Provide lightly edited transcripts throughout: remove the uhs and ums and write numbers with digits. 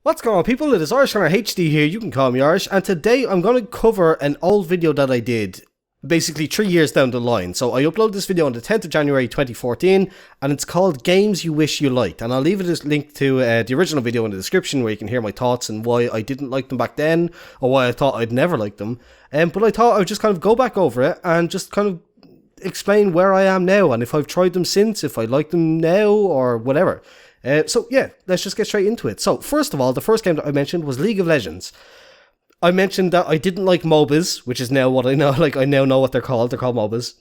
What's going on, people? It is Irish Runner HD here, you can call me Irish, and today I'm going to cover an old video that I did basically 3 years down the line. So I uploaded this video on the 10th of January 2014, and it's called Games You Wish You Liked, and I'll leave it a link to the original video in the description where you can hear my thoughts and why I didn't like them back then, or why I thought I'd never like them. But I thought I would just kind of go back over it and just kind of explain where I am now, and if I've tried them since, if I like them now, or whatever. So yeah, let's just get straight into it. So first of all, the first game that I mentioned was League of Legends. I mentioned that I didn't like MOBAs, which is now what I know, like I now know what they're called MOBAs.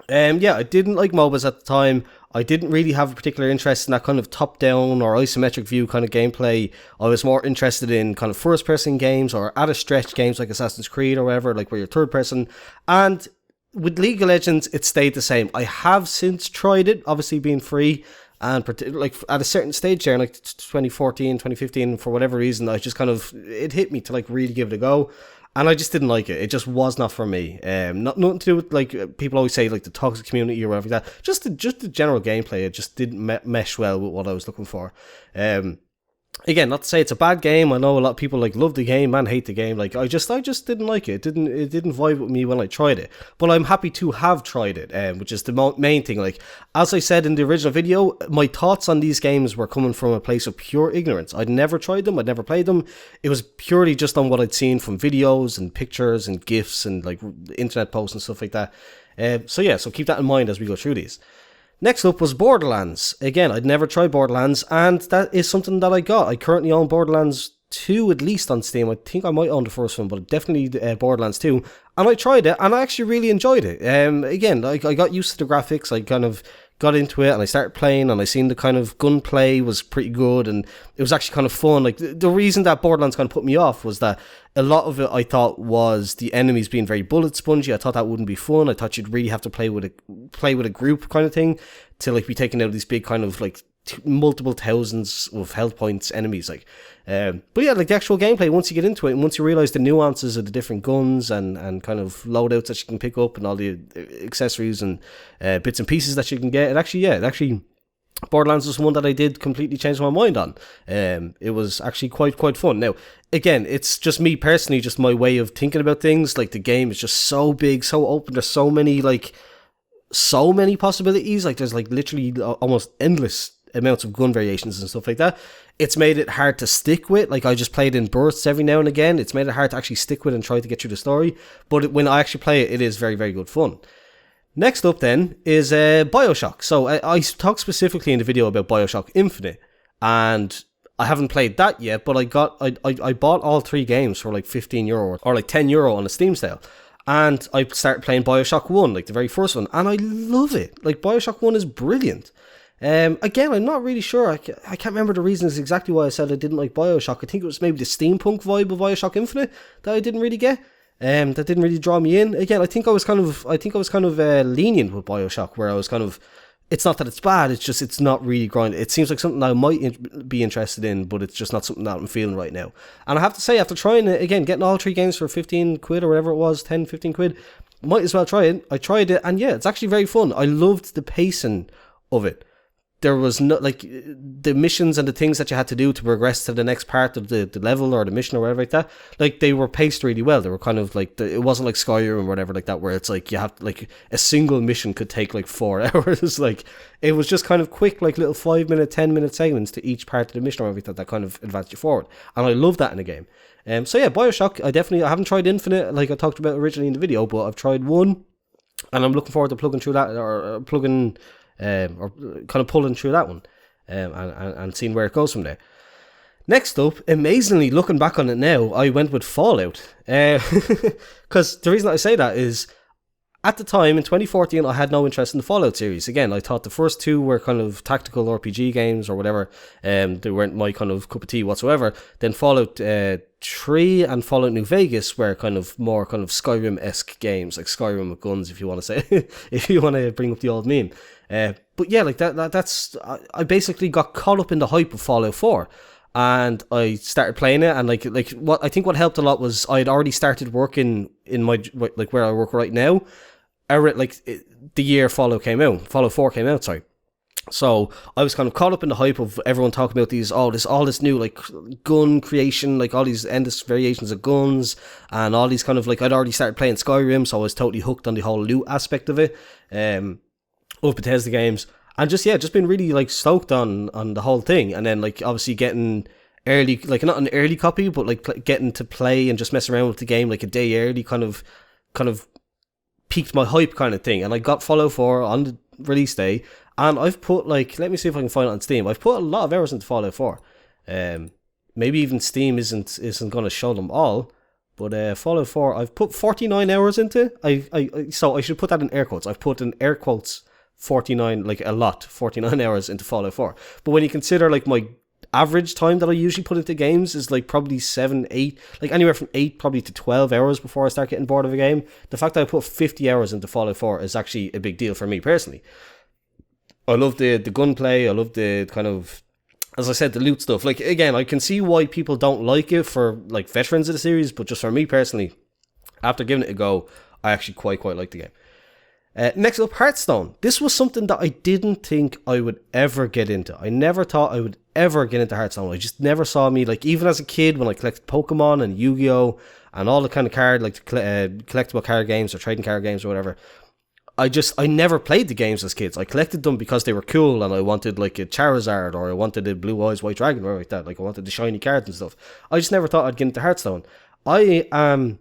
Yeah, I didn't like MOBAs at the time. I didn't really have a particular interest in that kind of top-down or isometric view kind of gameplay. I was more interested in kind of first-person games, or at a stretch games like Assassin's Creed or whatever, like where you're third-person. And with League of Legends, it stayed the same. I have since tried it, obviously being free, and like at a certain stage there, like 2014, 2015, for whatever reason, I just kind of, it hit me to like really give it a go. And I just didn't like it. It just was not for me. Nothing to do with, like, people always say, like, the toxic community or whatever like that. Just the general gameplay, it just didn't mesh well with what I was looking for. Again, not to say it's a bad game. I know a lot of people like love the game and hate the game. Like I just didn't like it. It didn't vibe with me when I tried it. But I'm happy to have tried it, which is the main thing. Like, as I said in the original video, my thoughts on these games were coming from a place of pure ignorance. I'd never tried them. I'd never played them. It was purely just on what I'd seen from videos and pictures and GIFs and like internet posts and stuff like that. So keep that in mind as we go through these. Next up was Borderlands. Again, I'd never tried Borderlands, and that is something that I got. I currently own Borderlands 2 at least on Steam. I think I might own the first one, but definitely Borderlands 2. And I tried it, and I actually really enjoyed it. Again, I got used to the graphics. I kind of got into it, and I started playing, and I seen the kind of gunplay was pretty good, and it was actually kind of fun. Like, the reason that Borderlands kind of put me off was that a lot of it I thought was the enemies being very bullet spongy. I thought that wouldn't be fun. I thought you'd really have to play with a group kind of thing to like be taking out these big kind of like multiple thousands of health points enemies. Like, but yeah, like the actual gameplay, once you get into it and once you realize the nuances of the different guns and kind of loadouts that you can pick up and all the accessories and bits and pieces that you can get, it actually Borderlands was one that I did completely change my mind on. It was actually quite fun. Now, again, it's just me personally, just my way of thinking about things. Like, the game is just so big, so open. There's so many possibilities. Like, there's like literally almost endless amounts of gun variations and stuff like that. It's made it hard to stick with. Like, I just played in bursts every now and again. It's made it hard to actually stick with and try to get through the story. But when I actually play it, it is very, very good fun. Next up then is Bioshock. So I talked specifically in the video about Bioshock Infinite, and I haven't played that yet, but I bought all 3 games for like €15 or like €10 on a Steam sale. And I started playing Bioshock 1, like the very first one, and I love it. Like, Bioshock 1 is brilliant. Again, I'm not really sure. I can't remember the reasons exactly why I said I didn't like Bioshock. I think it was maybe the steampunk vibe of Bioshock Infinite that I didn't really get. That didn't really draw me in. Again, I think I was kind of lenient with Bioshock, where I was kind of, it's not that it's bad, it's just it's not really growing. It seems like something I might be interested in, but it's just not something that I'm feeling right now. And I have to say, after trying it again, getting all 3 games for 15 quid or whatever it was, 10, 15 quid, might as well try it. I tried it, and yeah, it's actually very fun. I loved the pacing of it. There was no, like, the missions and the things that you had to do to progress to the next part of the level or the mission or whatever like that, like, they were paced really well. They were kind of like, it wasn't like Skyrim or whatever like that, where it's like you have, like, a single mission could take like 4 hours. Like, it was just kind of quick, like little 5-minute, 10-minute segments to each part of the mission or everything that kind of advanced you forward. And I love that in a game. So yeah, Bioshock, I haven't tried Infinite like I talked about originally in the video, but I've tried 1, and I'm looking forward to plugging through that, or kind of pulling through that one, and seeing where it goes from there. Next up, amazingly, looking back on it now, I went with Fallout. Because the reason I say that is, at the time, in 2014, I had no interest in the Fallout series. Again, I thought the first 2 were kind of tactical RPG games or whatever. They weren't my kind of cup of tea whatsoever. Then Fallout 3 and Fallout New Vegas were kind of more kind of Skyrim-esque games, like Skyrim with guns, if you want to say, if you want to bring up the old meme. But yeah, like that's I basically got caught up in the hype of Fallout 4, and I started playing it, and like what helped a lot was I had already started working in my, like, where I work right now, the year Fallout 4 came out, sorry. So I was kind of caught up in the hype of everyone talking about these, all this new like gun creation, like all these endless variations of guns, and all these kind of like, I'd already started playing Skyrim, so I was totally hooked on the whole loot aspect of it, of Bethesda games, and just been really like stoked on the whole thing, and then like obviously getting early, like not an early copy, but like getting to play and just mess around with the game like a day early, kind of piqued my hype kind of thing, and I got Fallout 4 on the release day. And I've put like, let me see if I can find it on Steam. I've put a lot of hours into Fallout 4. Maybe even Steam isn't going to show them all, but Fallout 4 I've put 49 hours into. So I should put that in air quotes. I've put in air quotes 49, like a lot, 49 hours into Fallout 4. But when you consider like my average time that I usually put into games is like probably 7, 8, like anywhere from 8 probably to 12 hours before I start getting bored of a game. The fact that I put 50 hours into Fallout 4 is actually a big deal for me personally. I love the gunplay. I love the kind of, as I said, the loot stuff. Like, again, I can see why people don't like it for like veterans of the series, but just for me personally, after giving it a go, I actually quite like the game. Next up, Hearthstone. This was something that I didn't think I would ever get into. I never thought I would ever get into Hearthstone. I just never saw me, like, even as a kid when I collected Pokemon and Yu-Gi-Oh! And all the kind of card, like collectible card games or trading card games or whatever. I never played the games as kids. I collected them because they were cool and I wanted like a Charizard or I wanted a Blue Eyes White Dragon or like that. Like I wanted the shiny cards and stuff. I just never thought I'd get into Hearthstone. I am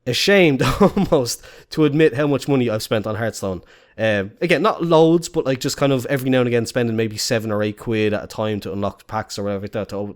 ashamed almost to admit how much money I've spent on Hearthstone. Again, not loads, but like just kind of every now and again spending maybe 7 or 8 quid at a time to unlock packs or whatever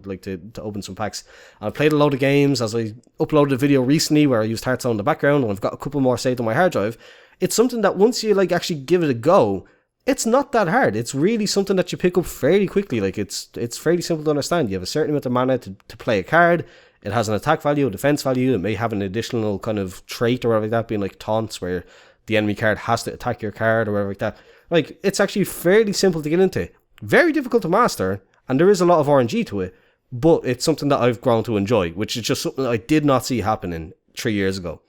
like that, to open some packs. I've played a load of games, as I uploaded a video recently where I used Hearthstone in the background, and I've got a couple more saved on my hard drive. It's something that once you like actually give it a go, it's not that hard. It's really something that you pick up fairly quickly. Like it's fairly simple to understand. You have a certain amount of mana to play a card. It has an attack value, a defense value. It may have an additional kind of trait or whatever like that, being like taunts, where the enemy card has to attack your card or whatever like that. Like, it's actually fairly simple to get into. Very difficult to master, and there is a lot of RNG to it, but it's something that I've grown to enjoy, which is just something that I did not see happening 3 years ago.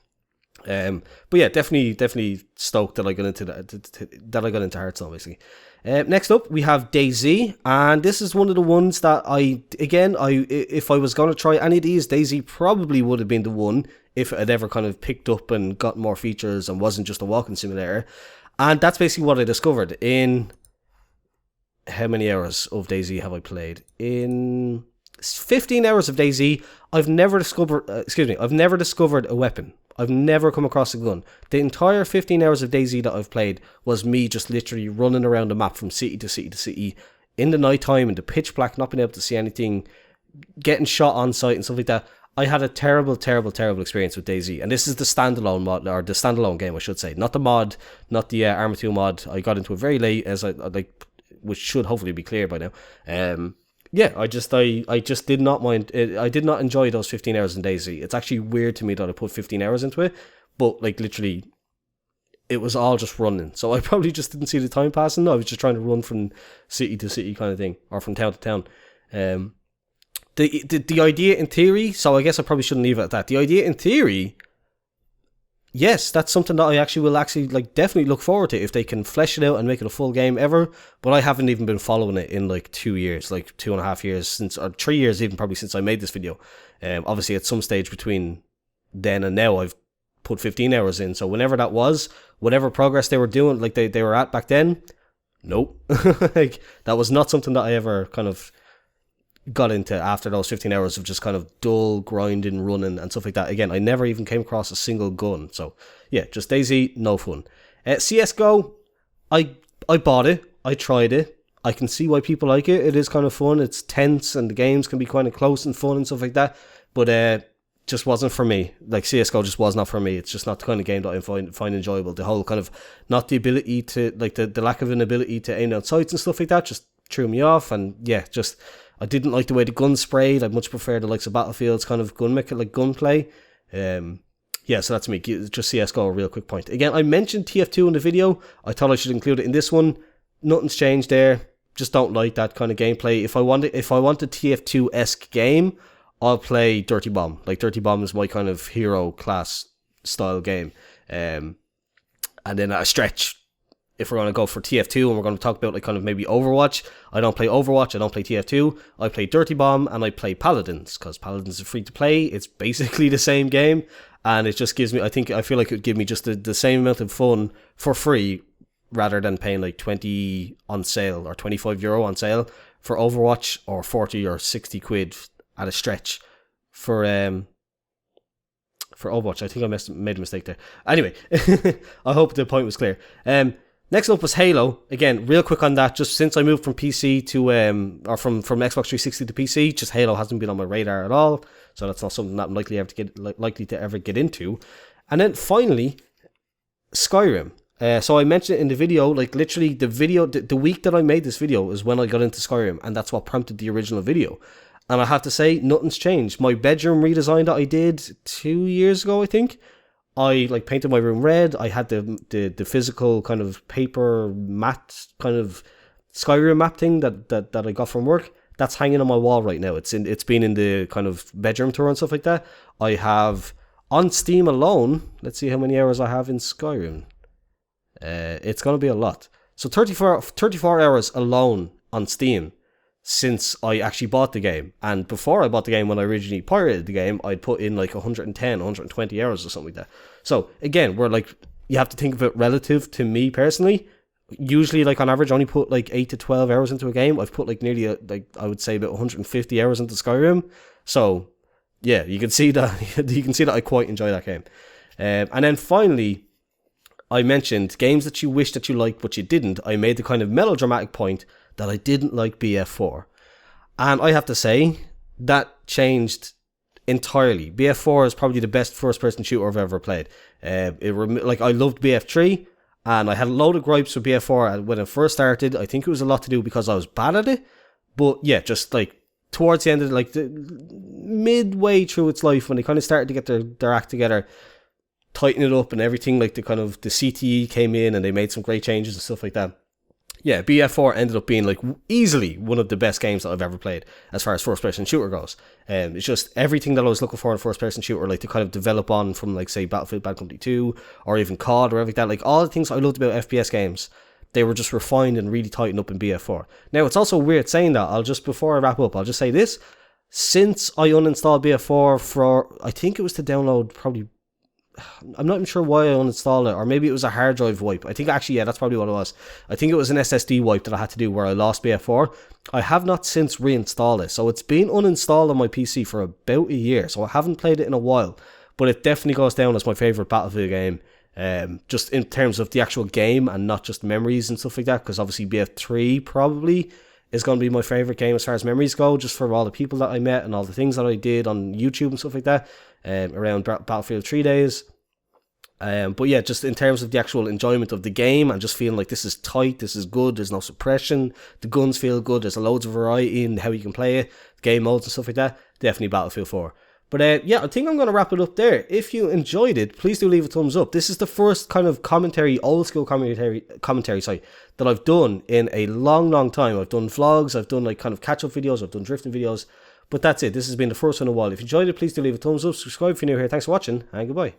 But yeah, definitely stoked that I got into that I got into Hearthstone basically. Next up, we have DayZ, and this is one of the ones that if I was going to try any of these, DayZ probably would have been the one if it had ever kind of picked up and got more features and wasn't just a walking simulator. And that's basically what I discovered in, how many hours of DayZ have I played? In 15 hours of DayZ, I've never discovered a weapon. I've never come across a gun. The entire 15 hours of DayZ that I've played was me just literally running around the map from city to city to city in the night time, in the pitch black, not being able to see anything, getting shot on sight and stuff like that. I had a terrible experience with DayZ, and this is the standalone mod, or the standalone game, I should say, not the mod, not the Arma 2 mod. I got into it very late, as I like, which should hopefully be clear by now. Yeah, I just did not mind. I did not enjoy those 15 hours in DayZ. It's actually weird to me that I put 15 hours into it, but like literally, it was all just running. So I probably just didn't see the time passing. I was just trying to run from city to city kind of thing, or from town to town. The idea in theory, so I guess I probably shouldn't leave it at that. The idea in theory, yes, that's something that I will like definitely look forward to if they can flesh it out and make it a full game ever. But I haven't even been following it in like 2 years, like 2.5 years since, or 3 years even probably since I made this video. Obviously at some stage between then and now I've put 15 hours in. So whenever that was, whatever progress they were doing, like they were at back then, nope. Like that was not something that I ever kind of got into after those 15 hours of just kind of dull grinding, running and stuff like that. Again, I never even came across a single gun. So yeah, just DayZ, no fun. CSGO, I bought it, I tried it, I can see why people like it. It is kind of fun, it's tense and the games can be kind of close and fun and stuff like that, but just wasn't for me. Like CSGO just was not for me. It's just not the kind of game that I find enjoyable. The whole kind of, not the ability to, like the lack of an ability to aim out sights and stuff like that just threw me off. And yeah, just I didn't like the way the gun sprayed. I much prefer the likes of Battlefield's kind of gunplay. Yeah, so that's me. Just CSGO, a real quick point. Again, I mentioned TF2 in the video. I thought I should include it in this one. Nothing's changed there. Just don't like that kind of gameplay. If I want a TF2-esque game, I'll play Dirty Bomb. Like Dirty Bomb is my kind of hero class style game. And then at a stretch, if we're going to go for TF2 and we're going to talk about like kind of maybe Overwatch, I don't play Overwatch, I don't play TF2, I play Dirty Bomb and I play Paladins, because Paladins is free to play. It's basically the same game, and it just gives me, I feel like it would give me just the same amount of fun for free, rather than paying like 20 on sale or €25 on sale for Overwatch, or 40 or 60 quid at a stretch for Overwatch. I think I made a mistake there. Anyway, I hope the point was clear. Next up was Halo. Again, real quick on that, just since I moved from PC to, or from Xbox 360 to PC, just Halo hasn't been on my radar at all, so that's not something that I'm likely to ever get into. And then finally, Skyrim. So I mentioned it in the video, like literally the week that I made this video is when I got into Skyrim, and that's what prompted the original video. And I have to say, nothing's changed. My bedroom redesign that I did 2 years ago, I think, I like painted my room red. I had the physical kind of paper matte kind of Skyrim map thing that I got from work. That's hanging on my wall right now. It's been in the kind of bedroom tour and stuff like that. I have on Steam alone. Let's see how many hours I have in Skyrim. It's gonna be a lot. So 34 hours alone on Steam since I actually bought the game. And before I bought the game, when I originally pirated the game, I'd put in like 110, 120 hours or something like that. So again, we're like, you have to think of it relative to me personally. Usually, like on average, I only put like 8 to 12 hours into a game. I've put like nearly, I would say about 150 hours into Skyrim. So yeah, you can see that I quite enjoy that game. And then finally, I mentioned games that you wish that you liked but you didn't. I made the kind of melodramatic point that I didn't like BF4. And I have to say, that changed entirely. BF4 is probably the best first-person shooter I've ever played. I loved BF3, and I had a load of gripes with BF4 when it first started. I think it was a lot to do because I was bad at it. But yeah, just like towards the end of the midway through its life, when they kind of started to get their act together, tighten it up and everything, like the CTE came in and they made some great changes and stuff like that. Yeah, BF4 ended up being like easily one of the best games that I've ever played as far as first person shooter goes. It's just everything that I was looking for in a first person shooter, like to kind of develop on from like say Battlefield Bad Company 2 or even COD or everything like that. Like all the things I loved about FPS games, they were just refined and really tightened up in BF4. Now it's also weird saying that. Before I wrap up, I'll just say this. Since I uninstalled BF4 for, I think it was to download probably, I'm not even sure why I uninstalled it, or maybe it was a hard drive wipe. I think actually, yeah, that's probably what it was. I think it was an SSD wipe that I had to do where I lost BF4. I have not since reinstalled it, so it's been uninstalled on my PC for about a year, so I haven't played it in a while, but it definitely goes down as my favourite Battlefield game, just in terms of the actual game and not just memories and stuff like that, because obviously BF3 probably is going to be my favourite game as far as memories go, just for all the people that I met and all the things that I did on YouTube and stuff like that, around Battlefield 3 days. But yeah, just in terms of the actual enjoyment of the game and just feeling like this is tight, this is good, there's no suppression, the guns feel good, there's loads of variety in how you can play it, game modes and stuff like that, definitely Battlefield 4. But yeah, I think I'm going to wrap it up there. If you enjoyed it, please do leave a thumbs up. This is the first kind of old school commentary, that I've done in a long time. I've done vlogs, I've done like kind of catch-up videos, I've done drifting videos, but that's it. This has been the first one in a while. If you enjoyed it, please do leave a thumbs up, subscribe if you're new here. Thanks for watching, and goodbye.